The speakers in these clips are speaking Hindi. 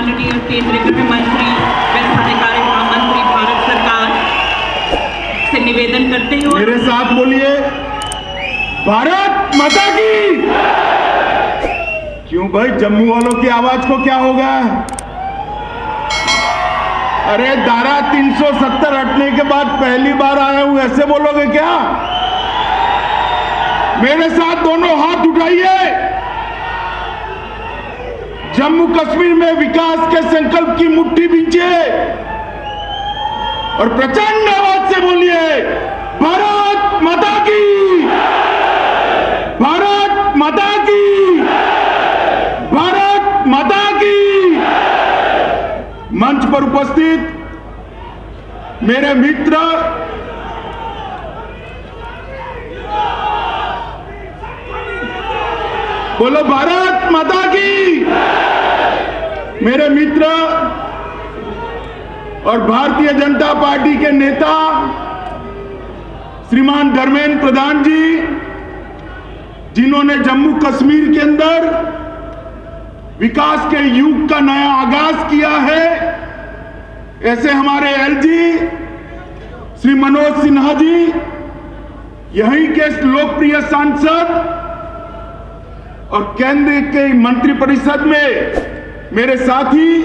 माननीय केंद्रीय गृह मंत्री व सहकारिता मंत्री भारत सरकार से निवेदन करते हैं। मेरे साथ बोलिए, भारत माता की। क्यों भाई, जम्मू वालों की आवाज को क्या होगा? अरे धारा 370 हटने के बाद पहली बार आया हूं, ऐसे बोलोगे क्या? मेरे साथ दोनों हाथ उठाइए। जम्मू कश्मीर में विकास के संकल्प की मुट्ठी बींचिए और प्रचंड आवाज से बोलिए, भारत माता की, भारत माता की, भारत माता की। मंच पर उपस्थित मेरे मित्र, बोलो भारत माता की। मेरे मित्र और भारतीय जनता पार्टी के नेता श्रीमान धर्मेंद्र प्रधान जी, जिन्होंने जम्मू कश्मीर के अंदर विकास के युग का नया आगाज किया है, ऐसे हमारे एलजी श्री मनोज सिन्हा जी, यहीं के लोकप्रिय सांसद और केंद्र के मंत्रिपरिषद में मेरे साथी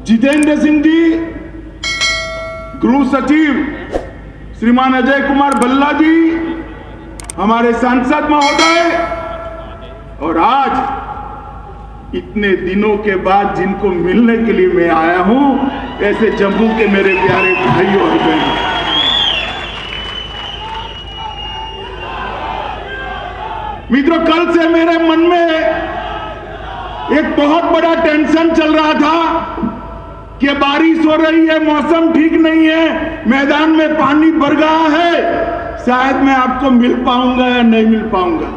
जितेंद्र सिंह जी, गृह सचिव श्रीमान अजय कुमार भल्ला जी, हमारे सांसद महोदय, और आज इतने दिनों के बाद जिनको मिलने के लिए मैं आया हूं, ऐसे जम्मू के मेरे प्यारे भाइयों और बहनों, मित्रों, कल से मेरे मन में एक बहुत बड़ा टेंशन चल रहा था कि बारिश हो रही है, मौसम ठीक नहीं है, मैदान में पानी भर गया है, शायद मैं आपको मिल पाऊंगा या नहीं मिल पाऊंगा।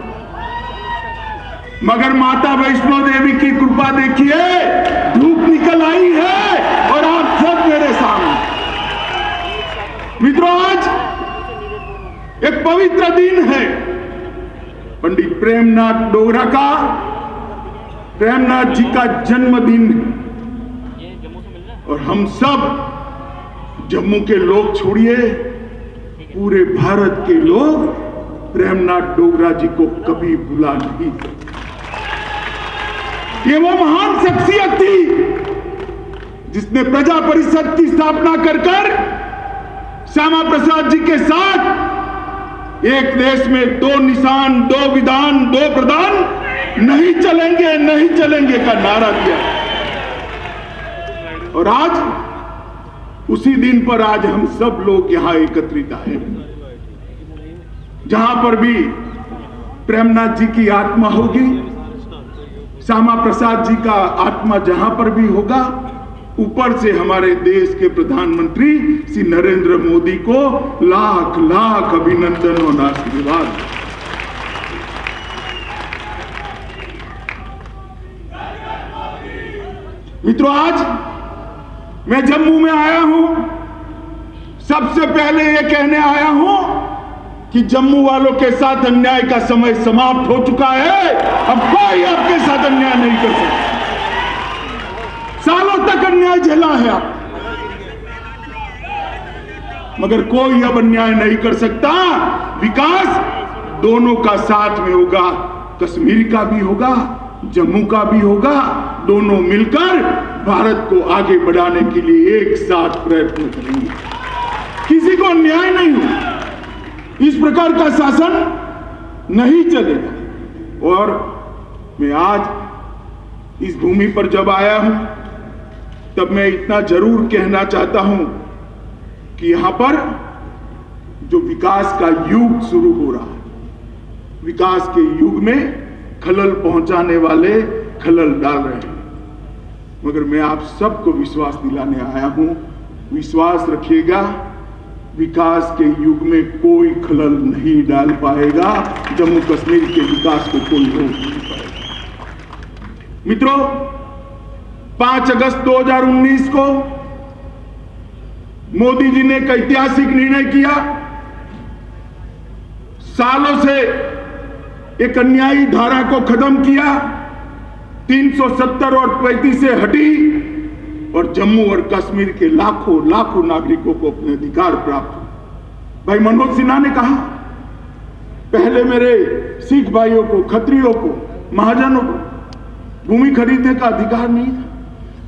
मगर माता वैष्णो देवी की कृपा देखिए, धूप निकल आई है और आप सब मेरे सामने। मित्रों, आज एक पवित्र दिन है, पंडित प्रेमनाथ डोगरा का, प्रेमनाथ जी का जन्मदिन है। और हम सब जम्मू के लोग छोड़िए, पूरे भारत के लोग प्रेमनाथ डोगरा जी को कभी भुला नहीं। ये वो महान शख्सियत थी जिसने प्रजा परिषद की स्थापना कर श्यामा प्रसाद जी के साथ एक देश में दो निशान, दो विधान, दो प्रधान, नहीं चलेंगे, नहीं चलेंगे का नारा दिया। और आज उसी दिन पर आज हम सब लोग यहां एकत्रित आए, जहां पर भी प्रेमनाथ जी की आत्मा होगी, श्यामा प्रसाद जी का आत्मा जहां पर भी होगा, ऊपर से हमारे देश के प्रधानमंत्री श्री नरेंद्र मोदी को लाख लाख अभिनंदन और आशीर्वाद। मित्रों, आज मैं जम्मू में आया हूं, सबसे पहले यह कहने आया हूं कि जम्मू वालों के साथ अन्याय का समय समाप्त हो चुका है। अब कोई आपके साथ अन्याय नहीं कर सकता। सालों तक अन्याय झेला है आप, मगर कोई अब अन्याय नहीं कर सकता। विकास दोनों का साथ में होगा, कश्मीर का भी होगा, जम्मू का भी होगा। दोनों मिलकर भारत को आगे बढ़ाने के लिए एक साथ प्रयत्न करेंगे। किसी को अन्याय नहीं होगा, इस प्रकार का शासन नहीं चलेगा। और मैं आज इस भूमि पर जब आया हूं, तब मैं इतना जरूर कहना चाहता हूं कि यहां पर जो विकास का युग शुरू हो रहा है, विकास के युग में खलल पहुंचाने वाले खलल डाल रहे हैं, मगर मैं आप सबको विश्वास दिलाने आया हूं, विश्वास रखिएगा, विकास के युग में कोई खलल नहीं डाल पाएगा। जम्मू कश्मीर के विकास को कोई रोक नहीं पाएगा। मित्रों, 5 अगस्त 2019 को मोदी जी ने एक ऐतिहासिक निर्णय किया। सालों से एक अन्यायी धारा को खत्म किया, 370 और 35 से हटी और जम्मू और कश्मीर के लाखों लाखों नागरिकों को अपने अधिकार प्राप्त हुए। भाई मनोज सिन्हा ने कहा, पहले मेरे सिख भाइयों को, खत्रियों को, महाजनों को भूमि खरीदने का अधिकार नहीं था।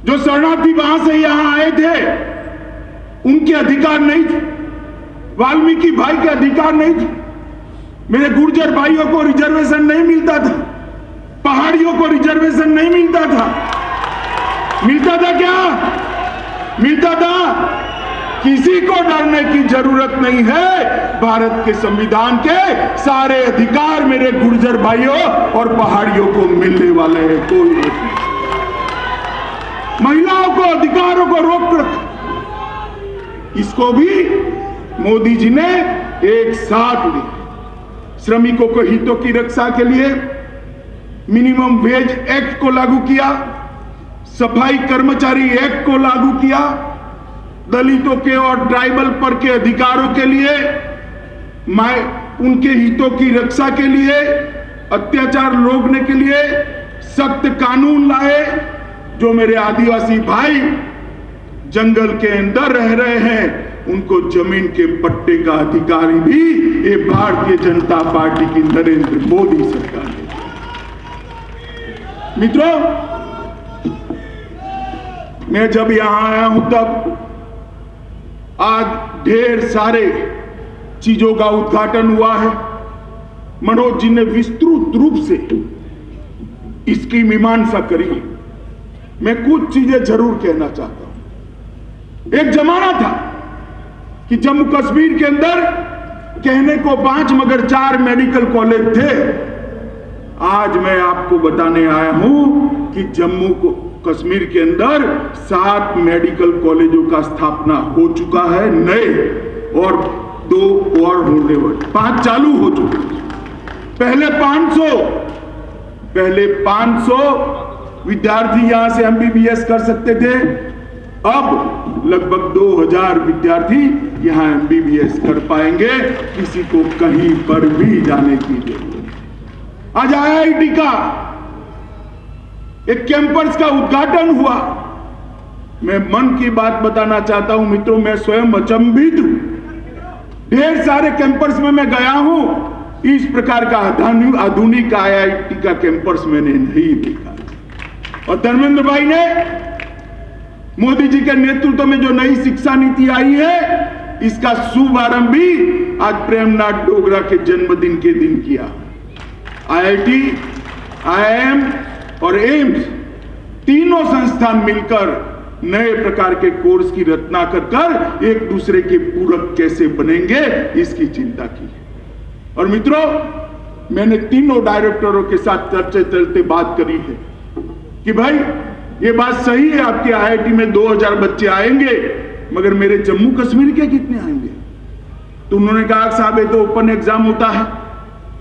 जो शरणार्थी वहां से यहां आए थे उनके अधिकार नहीं थे, वाल्मीकि भाई के अधिकार नहीं थे, मेरे गुर्जर भाइयों को रिजर्वेशन नहीं मिलता था, पहाड़ियों को रिजर्वेशन नहीं मिलता था। मिलता था क्या? मिलता था। किसी को डरने की जरूरत नहीं है। भारत के संविधान के सारे अधिकार मेरे गुर्जर भाइयों और पहाड़ियों को मिलने वाले हैं। कोई नहीं। महिलाओं को, अधिकारों को रोक रखा, इसको भी मोदी जी ने एक साथ लिया। श्रमिकों के हितों की रक्षा के लिए मिनिमम वेज एक्ट को लागू किया, सफाई कर्मचारी एक्ट को लागू किया, दलितों के और ट्राइबल पर के अधिकारों के लिए, उनके हितों की रक्षा के लिए, अत्याचार रोकने के लिए सख्त कानून लाए। जो मेरे आदिवासी भाई जंगल के अंदर रह रहे हैं उनको जमीन के पट्टे का अधिकारी भी ये भारतीय जनता पार्टी की नरेंद्र मोदी सरकार ने। मित्रों, मैं जब यहां आया हूं तब आज ढेर सारे चीजों का उद्घाटन हुआ है। मनोज जी ने विस्तृत रूप से इसकी मीमांसा करी है। मैं कुछ चीजें जरूर कहना चाहता हूं। एक जमाना था कि जम्मू कश्मीर के अंदर कहने को 5 मगर 4 मेडिकल कॉलेज थे। आज मैं आपको बताने आया हूं कि जम्मू को कश्मीर के अंदर 7 मेडिकल कॉलेजों का स्थापना हो चुका है नए, और 2 और होने वाले, 5 चालू हो चुके। पहले 500 विद्यार्थी यहां से एमबीबीएस कर सकते थे। अब लगभग 2000 विद्यार्थी यहां एमबीबीएस कर पाएंगे, किसी को कहीं पर भी जाने की जरूरत नहीं। आज आईआईटी का एक कैंपस का उद्घाटन हुआ। मैं मन की बात बताना चाहता हूं मित्रों, मैं स्वयं अचंभित हूं। ढेर सारे कैंपस में मैं गया हूं, इस प्रकार का आधुनिक आईआईटी का कैंपस मैंने नहीं देखा। और धर्मेंद्र भाई ने, मोदी जी के नेतृत्व में जो नई शिक्षा नीति आई है, इसका शुभारंभ भी आज प्रेमनाथ डोगरा के जन्मदिन के दिन किया। आईआईटी, आईआईएम और एम्स तीनों संस्थान मिलकर नए प्रकार के कोर्स की रचना कर एक दूसरे के पूरक कैसे बनेंगे, इसकी चिंता की है। और मित्रों, मैंने तीनों डायरेक्टरों के साथ चलते बात करी है कि भाई ये बात सही है, आपके आईआईटी में 2000 बच्चे आएंगे, मगर मेरे जम्मू कश्मीर के कितने आएंगे? तो उन्होंने कहा साहब ये तो ओपन एग्जाम होता है,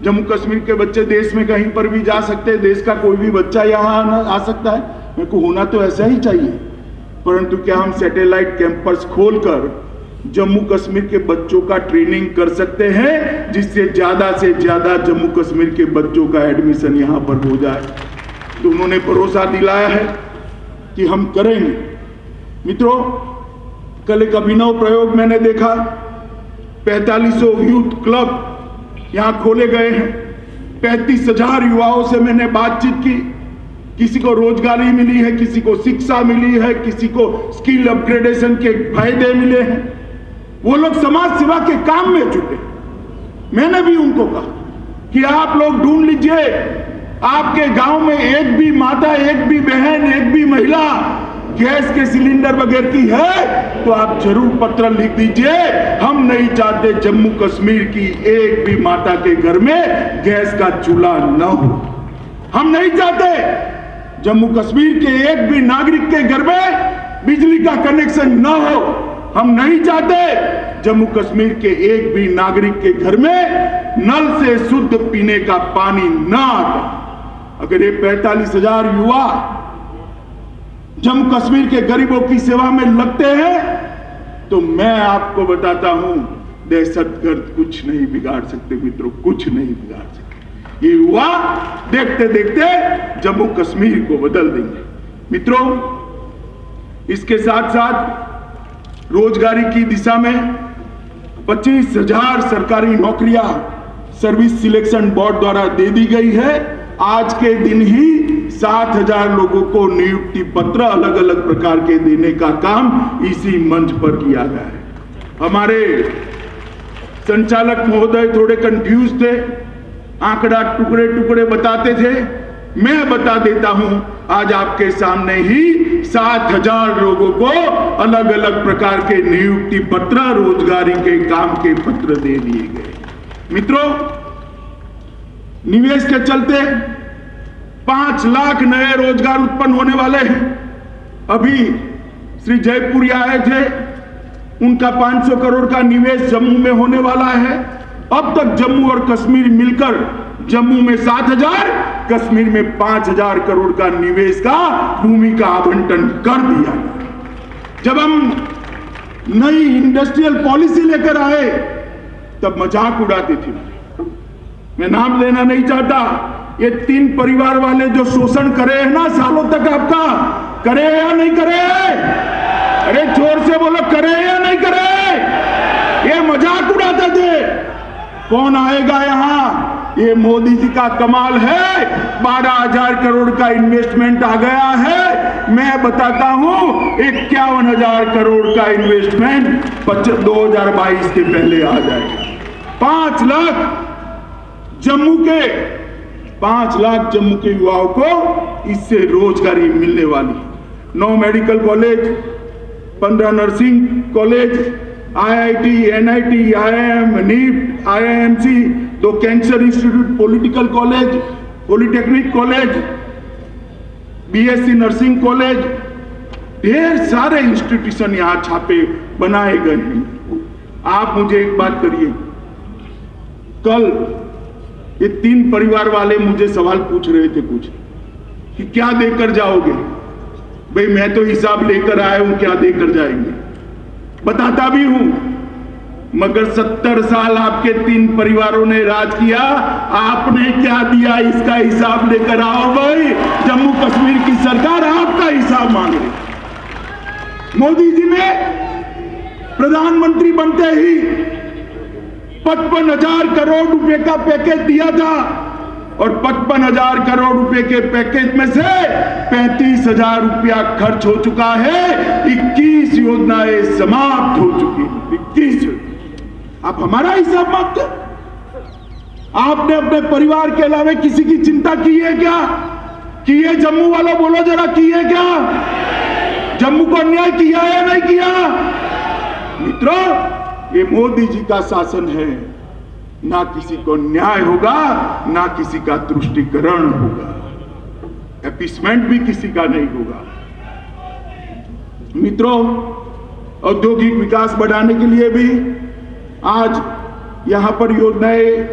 जम्मू कश्मीर के बच्चे देश में कहीं पर भी जा सकते हैं, देश का कोई भी बच्चा यहां आ सकता है। मेरे को होना तो ऐसा ही चाहिए, परंतु क्या हम सैटेलाइट कैंपस खोलकर जम्मू कश्मीर के बच्चों का ट्रेनिंग कर सकते हैं, जिससे ज्यादा से ज्यादा जम्मू कश्मीर के बच्चों का एडमिशन यहां पर हो जाए? तो उन्होंने भरोसा दिलाया है कि हम करेंगे। मित्रों, कल एक अभिनव प्रयोग मैंने देखा। 4500 यूथ क्लब यहां खोले गए हैं। 35,000 युवाओं से मैंने बातचीत की। किसी को रोजगारी मिली है, किसी को शिक्षा मिली है, किसी को स्किल अपग्रेडेशन के फायदे मिले हैं। वो लोग समाज सेवा के काम में जुटे। मैंने भी उनको कहा कि आप लोग ढूंढ लीजिए, आपके गांव में एक भी माता, एक भी बहन, एक भी महिला गैस के सिलेंडर बगैर की है तो आप जरूर पत्र लिख दीजिए। हम नहीं चाहते जम्मू कश्मीर की एक भी माता के घर में गैस का चूल्हा न हो। हम नहीं चाहते जम्मू कश्मीर के एक भी नागरिक के घर में बिजली का कनेक्शन न हो। हम नहीं चाहते जम्मू कश्मीर के एक भी नागरिक के घर में नल से शुद्ध पीने का पानी न आता। अगर ये 45,000 युवा जम्मू कश्मीर के गरीबों की सेवा में लगते हैं तो मैं आपको बताता हूं, दहशतगर्द कुछ नहीं बिगाड़ सकते मित्रों, कुछ नहीं बिगाड़ सकते। ये युवा देखते देखते जम्मू कश्मीर को बदल देंगे। मित्रों, इसके साथ साथ रोजगारी की दिशा में 25,000 सरकारी नौकरियां सर्विस सिलेक्शन बोर्ड द्वारा दे दी गई है। आज के दिन ही 7,000 लोगों को नियुक्ति पत्र अलग अलग प्रकार के देने का काम इसी मंच पर किया गया है। हमारे संचालक महोदय थोड़े कंफ्यूज थे, आंकड़ा टुकड़े टुकड़े बताते थे। मैं बता देता हूं, आज आपके सामने ही 7,000 लोगों को अलग अलग प्रकार के नियुक्ति पत्र, रोजगारी के काम के पत्र दे दिए गए। मित्रों, निवेश के चलते 5 लाख नए रोजगार उत्पन्न होने वाले हैं। अभी श्री जयपुरी आए थे, उनका 500 करोड़ का निवेश जम्मू में होने वाला है। अब तक जम्मू और कश्मीर मिलकर जम्मू में 7,000, कश्मीर में 5,000 करोड़ का निवेश का भूमि का आवंटन कर दिया। जब हम नई इंडस्ट्रियल पॉलिसी लेकर आए तब मजाक उड़ाते थे। मैं नाम लेना नहीं चाहता। ये 3 परिवार वाले जो शोषण करे हैं ना सालों तक, आपका करे या नहीं करे? अरे जोर से बोलो, करे या नहीं करे? ये मजाक उड़ाते थे। कौन आएगा यहां? ये मोदी जी का कमाल है। 12,000 करोड़ का इन्वेस्टमेंट आ गया है। मैं बताता हूं 51,000 करोड़ का इन्वेस्टमेंट 2022 के पहले आ जाएगा। 5 लाख जम्मू के युवाओं को इससे रोजगारी मिलने वाली। 9 medical college, 15 nursing college, IIT, NIT, IIM, NIFT, IIMC, 2 cancer institute, political college, polytechnic college, BSc nursing college, ढेर सारे इंस्टीट्यूशन यहां छापे बनाए गए हैं। आप मुझे एक बात करिए, कल ये 3 परिवार वाले मुझे सवाल पूछ रहे थे कुछ कि क्या देकर जाओगे? भाई मैं तो हिसाब लेकर आया हूं, क्या देकर जाएंगे? बताता भी हूं, मगर 70 साल आपके 3 परिवारों ने राज किया, आपने क्या दिया इसका हिसाब लेकर आओ। भाई जम्मू कश्मीर की सरकार आपका हिसाब मांग रही। मोदी जी ने प्रधानमंत्री बनते ही 55,000 करोड़ रुपए का पैकेज दिया था और 55,000 करोड़ रुपए के पैकेज में से 35,000 रुपया खर्च हो चुका है। 21 योजनाएं समाप्त हो चुकी हैं। 21। आप हमारा हिसाब मांगते? आपने अपने परिवार के अलावा किसी की चिंता की है क्या? की है? जम्मू वालों बोलो जरा, की है क्या? जम्मू को अन्याय किया है या नहीं किया? मित्रों, ये मोदी जी का शासन है। ना किसी को न्याय होगा, ना किसी का तुष्टीकरण होगा, अपीसमेंट भी किसी का नहीं होगा। मित्रों, औद्योगिक विकास बढ़ाने के लिए भी आज यहां पर योजनाएं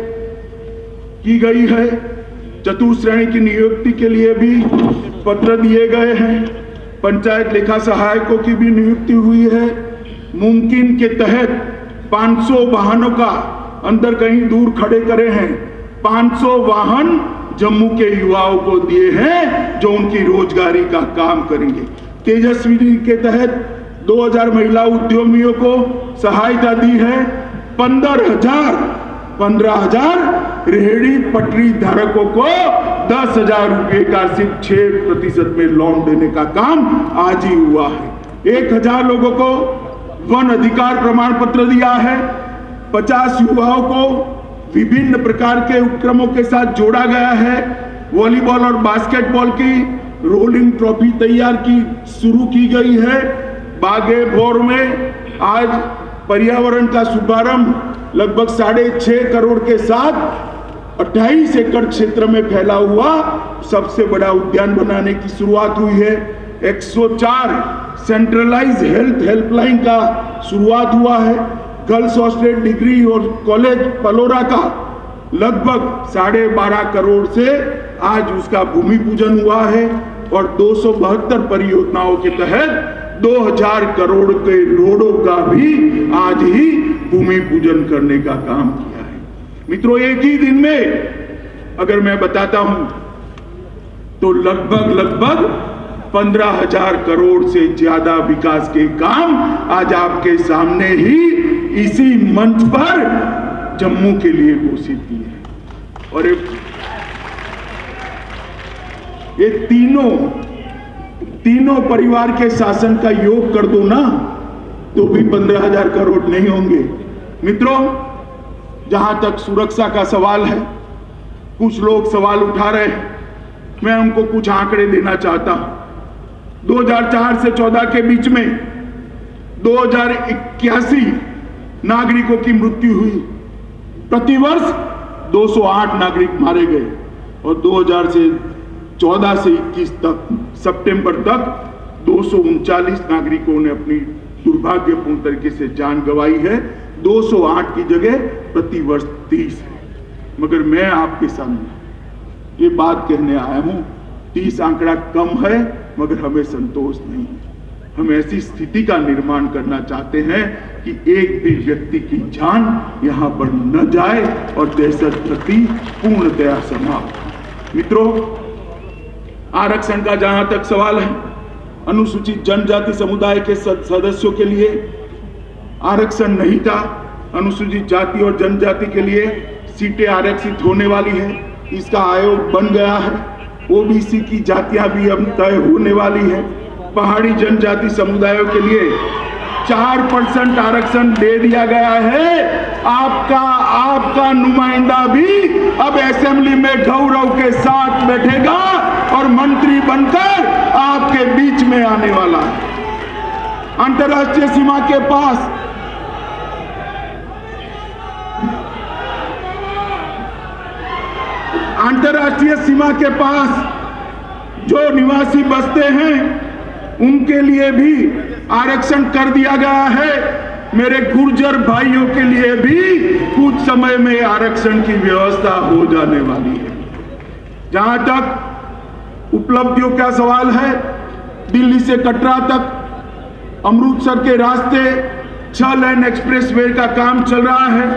की गई है। चतुश्रेणी की नियुक्ति के लिए भी पत्र दिए गए हैं। पंचायत लेखा सहायकों की भी नियुक्ति हुई है। मुमकिन के तहत 500 वाहनों का अंदर कहीं दूर खड़े करे हैं। 500 वाहन जम्मू के युवाओं को दिए हैं जो उनकी रोजगारी का काम करेंगे। तेजस्विनी के तहत 2,000 महिला उद्यमियों को सहायता दी है। 15,000 रेहड़ी पटरी धारकों को 10,000 रुपए का सिर्फ 6% में लोन देने का काम आज ही हुआ है। 1,000 लोगों को वन अधिकार प्रमाण पत्र दिया है। 50 युवाओं को विभिन्न प्रकार के उपक्रमों के साथ जोड़ा गया है। वॉलीबॉल और बास्केटबॉल की रोलिंग ट्रॉफी तैयार की शुरू की गई है। बागे भोर में आज पर्यावरण का शुभारंभ लगभग 6.5 करोड़ के साथ 28 एकड़ क्षेत्र में फैला हुआ सबसे बड़ा उद्यान बनाने की शुरुआत हुई है। 104 सेंट्रलाइज हेल्थ हेल्पलाइन का शुरुआत हुआ है। गर्ल्स हॉस्टल डिग्री और कॉलेज पलोरा का लगभग 12.5 करोड़ से आज उसका भूमि पूजन हुआ है और 272 परियोजनाओं के तहत 2,000 करोड़ के रोडों का भी आज ही भूमि पूजन करने का काम किया है। मित्रों, एक ही दिन में अगर मैं बताता हूं तो लगभग 15,000 करोड़ से ज्यादा विकास के काम आज आपके सामने ही इसी मंच पर जम्मू के लिए घोषित किए। और ये तीनों परिवार के शासन का योग कर दो ना तो भी 15,000 करोड़ नहीं होंगे। मित्रों, जहां तक सुरक्षा का सवाल है, कुछ लोग सवाल उठा रहे हैं, मैं उनको कुछ आंकड़े देना चाहता हूं। 2004 से 14 के बीच में 2081 नागरिकों की मृत्यु हुई। प्रतिवर्ष 208 नागरिक मारे गए और 2014 से 21 तक सितंबर तक 239 नागरिकों ने अपनी दुर्भाग्यपूर्ण तरीके से जान गंवाई है। 208 की जगह प्रतिवर्ष 30 है। मगर मैं आपके सामने ये बात कहने आया हूं, 30 आंकड़ा कम है मगर हमें संतोष नहीं है। हम ऐसी स्थिति का निर्माण करना चाहते हैं कि एक भी व्यक्ति की जान यहां पर न जाए और दहशतगर्दी पूर्णतया समाप्त। मित्रों, आरक्षण का जहां तक सवाल है, अनुसूचित जनजाति समुदाय के सदस्यों के लिए आरक्षण नहीं था। अनुसूचित जाति और जनजाति के लिए सीटें आरक्षित होने वाली है, इसका आयोग बन गया है। ओबीसी की जातियां भी अब तय होने वाली है। पहाड़ी जनजाति समुदायों के लिए 4% आरक्षण दे दिया गया है। आपका नुमाइंदा भी अब असेंबली में गौरव के साथ बैठेगा और मंत्री बनकर आपके बीच में आने वाला है। अंतर्राष्ट्रीय सीमा के पास जो निवासी बसते हैं उनके लिए भी आरक्षण कर दिया गया है। मेरे गुर्जर भाइयों के लिए भी कुछ समय में आरक्षण की व्यवस्था हो जाने वाली है। जहां तक उपलब्धियों का सवाल है, दिल्ली से कटरा तक अमृतसर के रास्ते 6 लेन एक्सप्रेस वे का काम चल रहा है।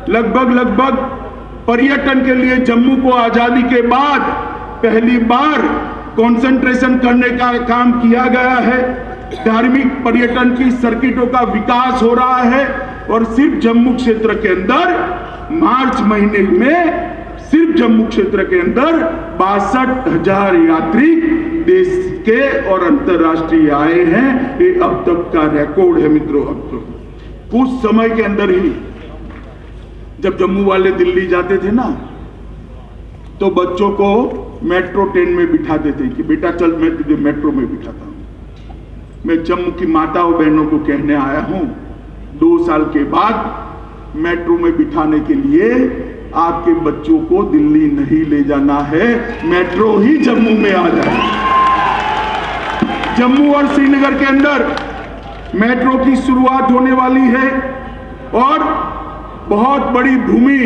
लगभग पर्यटन के लिए जम्मू को आजादी के बाद पहली बार कंसंट्रेशन करने का काम किया गया है। धार्मिक पर्यटन की सर्किटों का विकास हो रहा है और सिर्फ जम्मू क्षेत्र के अंदर मार्च महीने में सिर्फ जम्मू क्षेत्र के अंदर 62,000 यात्री देश के और अंतर्राष्ट्रीय आए हैं। ये अब तक का रिकॉर्ड है। मित्रों, अब तो कुछ समय के अंदर ही जब जम्मू वाले दिल्ली जाते थे ना, तो बच्चों को मेट्रो ट्रेन में बिठाते थे कि बेटा चल मैं तुझे मेट्रो में बिठाता हूं। मैं जम्मू की माताओं बहनों को कहने आया हूं, 2 साल के बाद मेट्रो में बिठाने के लिए आपके बच्चों को दिल्ली नहीं ले जाना है, मेट्रो ही जम्मू में आ जाए। जम्मू और श्रीनगर के अंदर मेट्रो की शुरुआत होने वाली है और बहुत बड़ी भूमि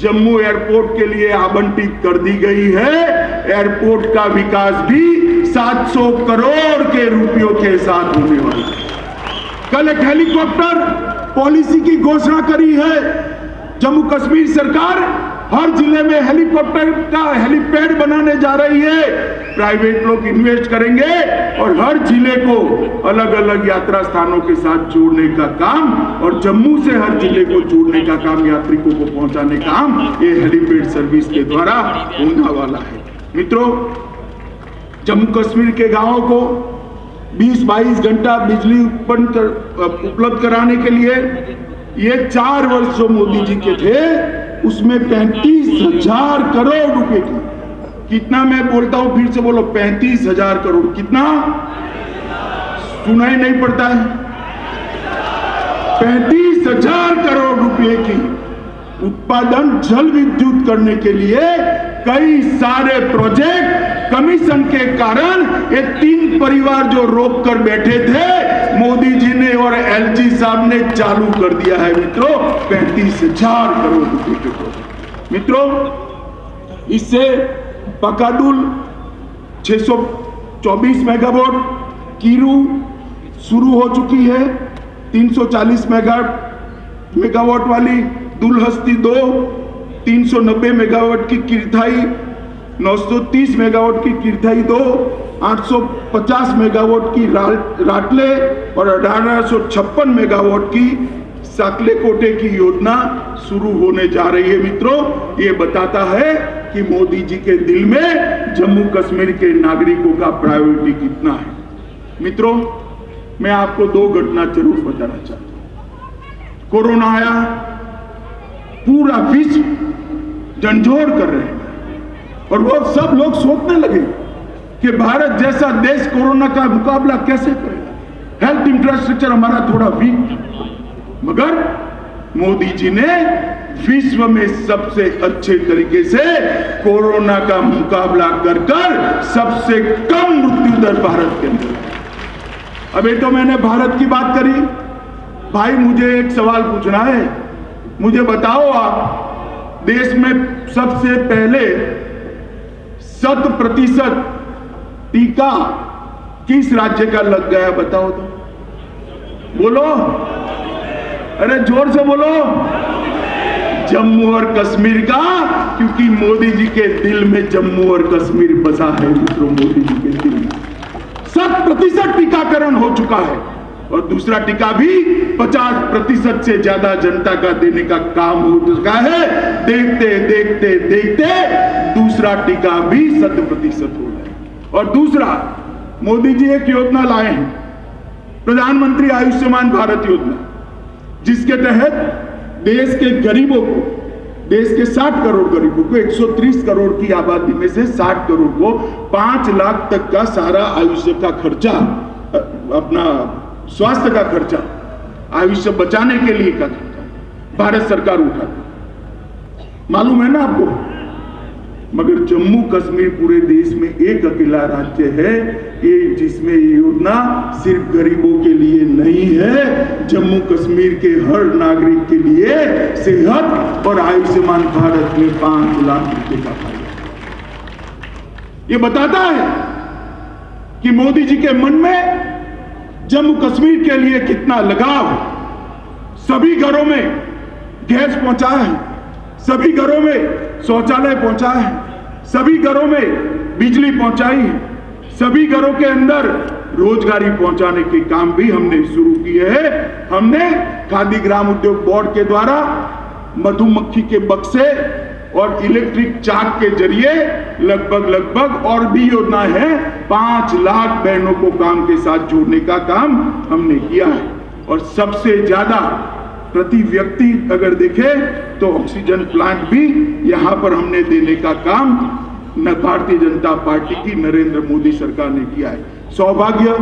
जम्मू एयरपोर्ट के लिए आवंटित कर दी गई है। एयरपोर्ट का विकास भी 700 करोड़ के रुपयों के साथ होने वाला है। कल एक हेलीकॉप्टर पॉलिसी की घोषणा करी है जम्मू कश्मीर सरकार। हर जिले में हेलीकॉप्टर का हेलीपैड बनाने जा रही है। प्राइवेट लोग इन्वेस्ट करेंगे और हर जिले को अलग अलग यात्रा स्थानों के साथ जोड़ने का काम और जम्मू से हर जिले को जोड़ने का काम, यात्रिकों को पहुंचाने का काम ये हेलीपैड सर्विस के द्वारा होने वाला है। मित्रों, जम्मू कश्मीर के गांवों को 20-22 घंटा बिजली उपलब्ध कराने के लिए ये 4 वर्ष जो मोदी जी के थे उसमें 35,000 करोड़ रुपए की, कितना मैं बोलता हूं फिर से बोलो, 35,000 करोड़। कितना सुनाई नहीं पड़ता है? 35,000 करोड़ रुपए की उत्पादन जल विद्युत करने के लिए कई सारे प्रोजेक्ट कमीशन के कारण ये 3 परिवार जो रोक कर बैठे थे मोदी जी ने और एलजी साहब ने चालू कर दिया है। मित्रों, 35,000 करोड़ रुपए के प्रोजेक्ट। मित्रों, इससे पकाडुल 624 मेगावाट, कीरू शुरू हो चुकी है 340 मेगावाट वाली, दुलहस्ती 2 390 मेगावाट की किरथाई, 930 मेगावाट की किरथाई 2, 850 मेगावाट की राटले और 1856 मेगावाट की साकले कोटे की योजना शुरू होने जा रही है। मित्रों, ये बताता है कि मोदी जी के दिल में जम्मू कश्मीर के नागरिकों का प्रायोरिटी कितना है। मित्रों, मैं आपको 2 घटना जरूर बताना चाहता हूं। कोरोना आया, पूरा विश्व झंझोर कर रहे हैं और वो सब लोग सोचने लगे कि भारत जैसा देश कोरोना का मुकाबला कैसे करेगा। हेल्थ इंफ्रास्ट्रक्चर हमारा थोड़ा वीक, मगर मोदी जी ने विश्व में सबसे अच्छे तरीके से कोरोना का मुकाबला कर सबसे कम मृत्यु दर भारत के अंदर। अभी तो मैंने भारत की बात करी, भाई मुझे एक सवाल पूछना है। मुझे बताओ, आप देश में सबसे पहले 100% टीका किस राज्य का लग गया, बताओ तो, बोलो, अरे जोर से बोलो। जम्मू और कश्मीर का, क्योंकि मोदी जी के दिल में जम्मू और कश्मीर बसा है। मित्रों, मोदी जी के दिल में 100% टीकाकरण हो चुका है और दूसरा टीका भी 50% से ज्यादा जनता का देने का काम हो चुका है। देखते देखते देखते दूसरा टीका भी 100% हो गया। और दूसरा, मोदी जी एक योजना लाए हैं, प्रधानमंत्री आयुष्मान भारत योजना, जिसके तहत देश के गरीबों को, देश के 60 करोड़ गरीबों को, 130 करोड़ की आबादी में से 60 करोड़ को 5 लाख तक का सारा आयुष्य का खर्चा, अपना स्वास्थ्य का खर्चा, आयुष्य बचाने के लिए का खर्चा भारत सरकार उठाती। मालूम है ना आपको? मगर जम्मू कश्मीर पूरे देश में एक अकेला राज्य है ये जिसमें ये योजना सिर्फ गरीबों के लिए नहीं है, जम्मू कश्मीर के हर नागरिक के लिए सेहत और आयुष्मान भारत में 5 लाख रुपए का फायदा। ये बताता है कि मोदी जी के मन में जम्मू कश्मीर के लिए कितना लगाव। सभी घरों में गैस पहुंचा है, सभी घरों में शौचालय पहुंचा है, सभी घरों में बिजली पहुंचाई है, सभी घरों के अंदर रोजगारी पहुंचाने के काम भी हमने शुरू किए हैं। हमने खादी ग्राम उद्योग बोर्ड के द्वारा मधुमक्खी के बक्से और इलेक्ट्रिक चाक के जरिए लगभग और भी योजना है 5 लाख बहनों को काम के साथ जोड़ने का काम हमने किया है। और सबसे ज्यादा प्रति व्यक्ति अगर देखें तो ऑक्सीजन प्लांट भी यहां पर हमने देने का काम भारतीय जनता पार्टी की नरेंद्र मोदी सरकार ने किया है। सौभाग्य,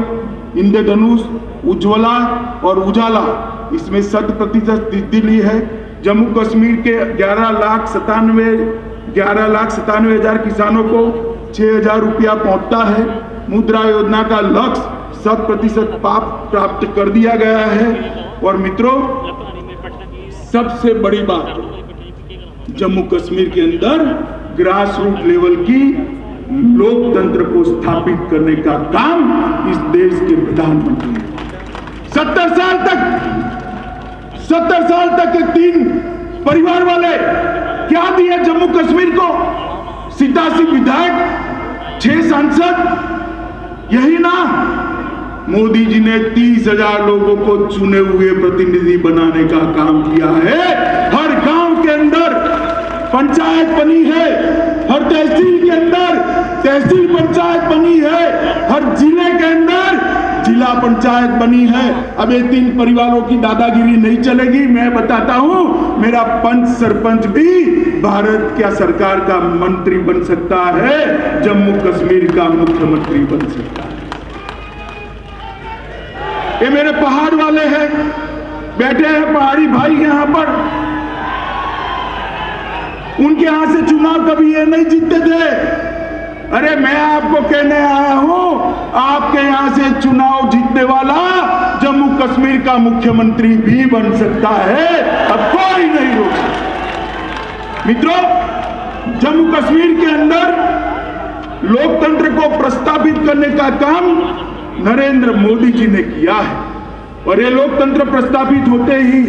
इंद्रधनुष, उज्ज्वला और उजाला, इसमें 100% दिल्ली है। जम्मू कश्मीर के 11,97,000 किसानों को 6,000 रुपया पहुंचता है। मुद्रा योजना का लक्ष्य 100% प्राप्त कर दिया गया है। और मित्रों, सबसे बड़ी बात, जम्मू कश्मीर के अंदर ग्रास रूट लेवल की लोकतंत्र को स्थापित करने का काम इस देश के प्रधानमंत्री ने 70 साल तक के 3 परिवार वाले क्या दिए जम्मू कश्मीर को? 87 विधायक, 6 सांसद, यही ना? मोदी जी ने 30,000 लोगों को चुने हुए प्रतिनिधि बनाने का काम किया है। हर गांव के अंदर पंचायत बनी है, हर तहसील के अंदर तहसील पंचायत बनी है, हर जिले के अंदर जिला पंचायत बनी है। अब ये 3 परिवारों की दादागिरी नहीं चलेगी। मैं बताता हूं, मेरा पंच सरपंच भी भारत क्या सरकार का मंत्री बन सकता है, जम्मू कश्मीर का मुख्यमंत्री बन सकता है। ये मेरे पहाड़ वाले हैं, बैठे हैं पहाड़ी भाई यहां पर, उनके यहां से चुनाव कभी ये नहीं जीतते थे। अरे मैं आपको कहने आया हूं, आपके यहां से चुनाव जीतने वाला जम्मू कश्मीर का मुख्यमंत्री भी बन सकता है, अब कोई नहीं रोक सकता। मित्रों, जम्मू कश्मीर के अंदर लोकतंत्र को प्रस्तावित करने का काम नरेंद्र मोदी जी ने किया है। और ये लोकतंत्र प्रस्तावित होते ही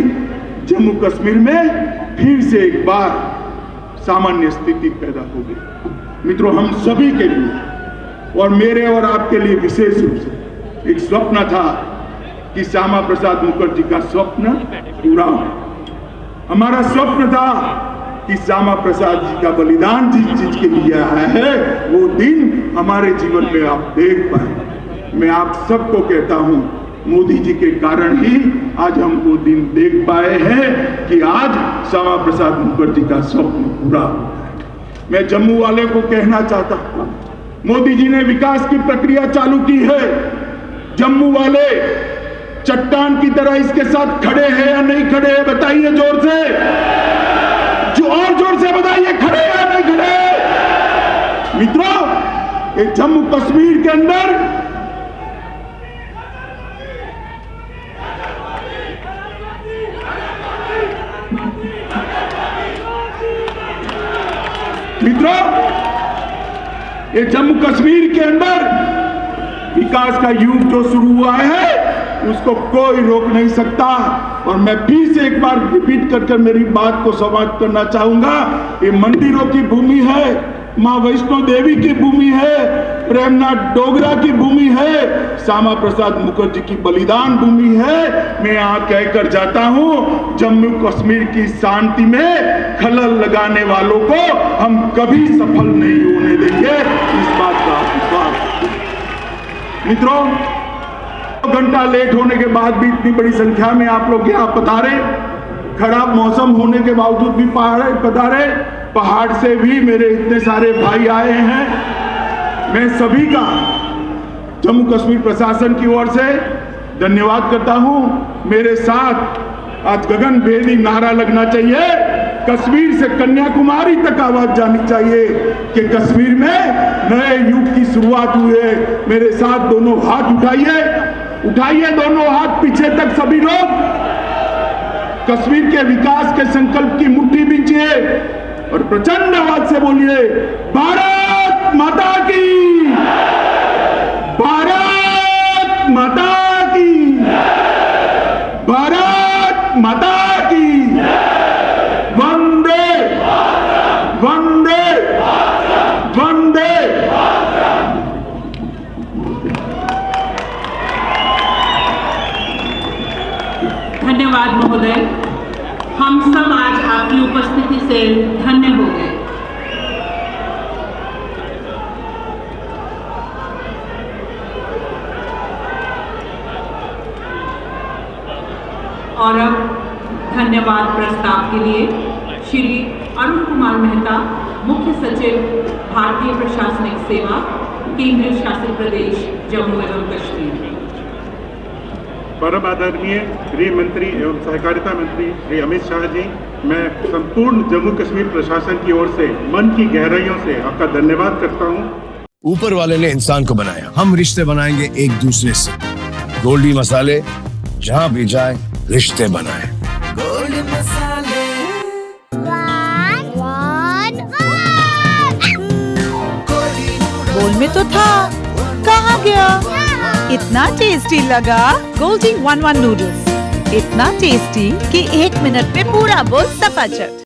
जम्मू कश्मीर में फिर से एक बार सामान्य स्थिति पैदा हो गई। मित्रों, हम सभी के लिए और मेरे और आपके लिए विशेष रूप से एक स्वप्न था कि श्यामा प्रसाद मुखर्जी का स्वप्न पूरा हो। हमारा स्वप्न था कि श्यामा प्रसाद जी का बलिदान जिस चीज के लिए आया है वो दिन हमारे जीवन में आप देख पाए। मैं आप सबको कहता हूं, मोदी जी के कारण ही आज हम वो दिन देख पाए हैं कि आज श्यामा प्रसाद मुखर्जी का स्वप्न पूरा हो गया। मैं जम्मू वाले को कहना चाहता हूं, मोदी जी ने विकास की प्रक्रिया चालू की है। जम्मू वाले चट्टान की तरह इसके साथ खड़े हैं या नहीं खड़े हैं? बताइए जोर से, जो और जोर से बताइए, खड़े हैं या नहीं खड़े? मित्रों, ये जम्मू कश्मीर के अंदर जम्मू कश्मीर के अंदर विकास का युग जो शुरू हुआ है उसको कोई रोक नहीं सकता। और मैं फिर से एक बार रिपीट कर मेरी बात को समाप्त करना चाहूंगा। ये मंदिरों की भूमि है, मां वैष्णो देवी की भूमि है, प्रेमनाथ डोगरा की भूमि है, श्यामा प्रसाद मुखर्जी की बलिदान भूमि है। मैं यहाँ कहकर जाता हूँ, जम्मू कश्मीर की शांति में खलल लगाने वालों को हम कभी सफल नहीं होने देंगे। इस बात का विश्वास। मित्रों, घंटा लेट होने के बाद भी इतनी बड़ी संख्या में आप लोग यहाँ पधारे, खराब मौसम होने के बावजूद भी पधारे, पहाड़ से भी मेरे इतने सारे भाई आए हैं। मैं सभी का जम्मू कश्मीर प्रशासन की ओर से धन्यवाद करता हूं। मेरे साथ आज गगनभेदी नारा लगना चाहिए, कश्मीर से कन्याकुमारी तक आवाज जानी चाहिए कि कश्मीर में नए युग की शुरुआत हुई है। मेरे साथ दोनों हाथ उठाइए दोनों हाथ पीछे तक सभी लोग। कश्मीर के विकास के संकल्प की मुट्ठी बींचिए और प्रचंड आवाज से बोलिए, भारत माता की, भारत माता की, भारत माता की, वंदे वंदे वंदे। धन्यवाद महोदय। हम सब आज आपकी उपस्थिति से धन्य हो गए। और अब धन्यवाद प्रस्ताव के लिए श्री अरुण कुमार मेहता, मुख्य सचिव भारतीय प्रशासनिक सेवा, केंद्रीय शासित प्रदेश जम्मू एवं कश्मीर। परम आदरणीय गृह मंत्री एवं सहकारिता मंत्री श्री अमित शाह जी, मैं संपूर्ण जम्मू कश्मीर प्रशासन की ओर से मन की गहराइयों से आपका धन्यवाद करता हूं। ऊपर वाले ने इंसान को बनाया, हम रिश्ते बनाएंगे एक दूसरे से। गोल्डी मसाले, जहाँ भी जाए रिश्ते बनाए। गोल्डी मसाले। बोल में तो था, कहाँ गया? इतना टेस्टी लगा गोल्डी 1-1 नूडल्स, इतना टेस्टी कि 1 मिनट में पूरा बोल सफाचट।